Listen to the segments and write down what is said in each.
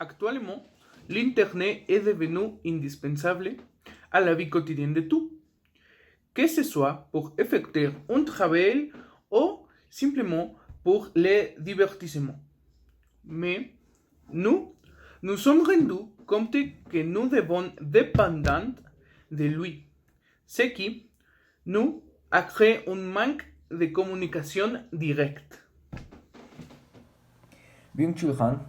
Actuellement, l'Internet est devenu indispensable à la vie quotidienne de tout, que ce soit pour effectuer un travail ou simplement pour le divertissement. Mais nous nous sommes rendus compte que nous devons dépendre de lui, ce qui nous a créé un manque de communication directe. Byung-Chul Han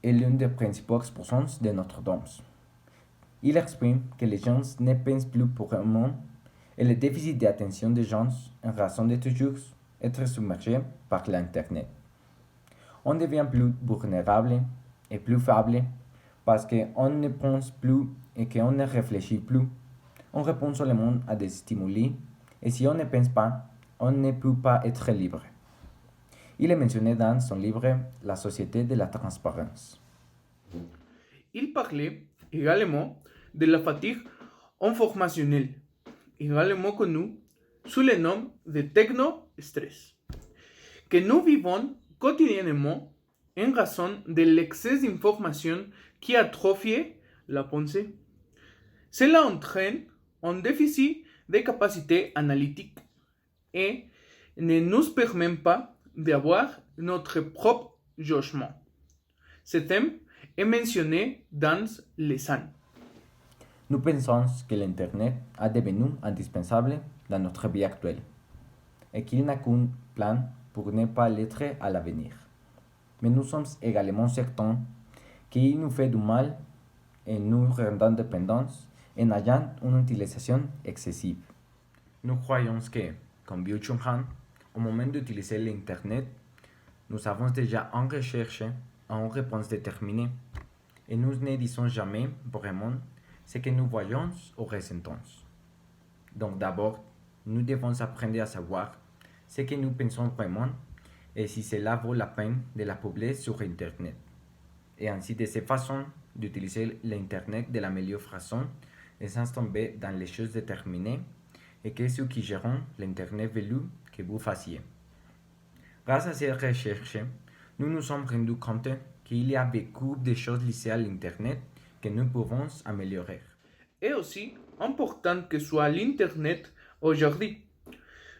est l'une des principaux exposants de notre danse. Il exprime que les gens ne pensent plus purement et le déficit d'attention des gens en raison de toujours être submergés par l'Internet. On devient plus vulnérable et plus faible parce qu'on ne pense plus et qu'on ne réfléchit plus. On répond seulement à des stimuli et si on ne pense pas, on ne peut pas être libre. Il est mentionné dans son livre La société de la transparence. Il parlait également de la fatigue informationnelle, également connue sous le nom de techno-stress, que nous vivons quotidiennement en raison de l'excès d'information qui atrophie la pensée. Cela entraîne un déficit de capacité analytique et ne nous permet pas d'avoir notre propre jugement. Ce thème est mentionné dans les SAN. Nous pensons que l'Internet est devenu indispensable dans notre vie actuelle et qu'il n'a qu'un plan pour ne pas l'être à l'avenir. Mais nous sommes également certains qu'il nous fait du mal et nous rendant dépendants en ayant une utilisation excessive. Nous croyons que, comme Byung-Chul Han, au moment d'utiliser l'Internet, nous avons déjà en recherche une réponse déterminée et nous ne disons jamais vraiment ce que nous voyons ou ressentons. Donc d'abord, nous devons apprendre à savoir ce que nous pensons vraiment et si cela vaut la peine de la publier sur Internet. Et ainsi de cette façon d'utiliser l'Internet de la meilleure façon et sans tomber dans les choses déterminées et que ceux qui gèrent l'Internet veulent que vous fassiez. Grâce à ces recherches, nous nous sommes rendus compte qu'il y a beaucoup de choses liées à l'Internet que nous pouvons améliorer. Et aussi important que soit l'Internet aujourd'hui.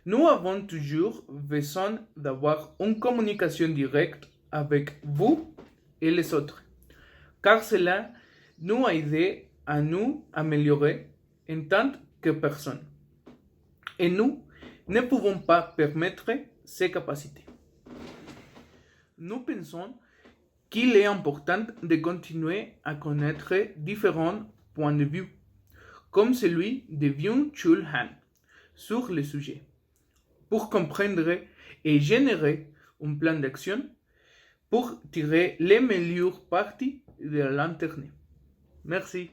Nous avons toujours besoin d'avoir une communication directe avec vous et les autres, car cela nous aide à nous améliorer en tant que personne. Et nous ne pouvons pas permettre ces capacités. Nous pensons qu'il est important de continuer à connaître différents points de vue, comme celui de Byung-Chul Han, sur le sujet, pour comprendre et générer un plan d'action pour tirer les meilleures parties de l'Internet. Merci.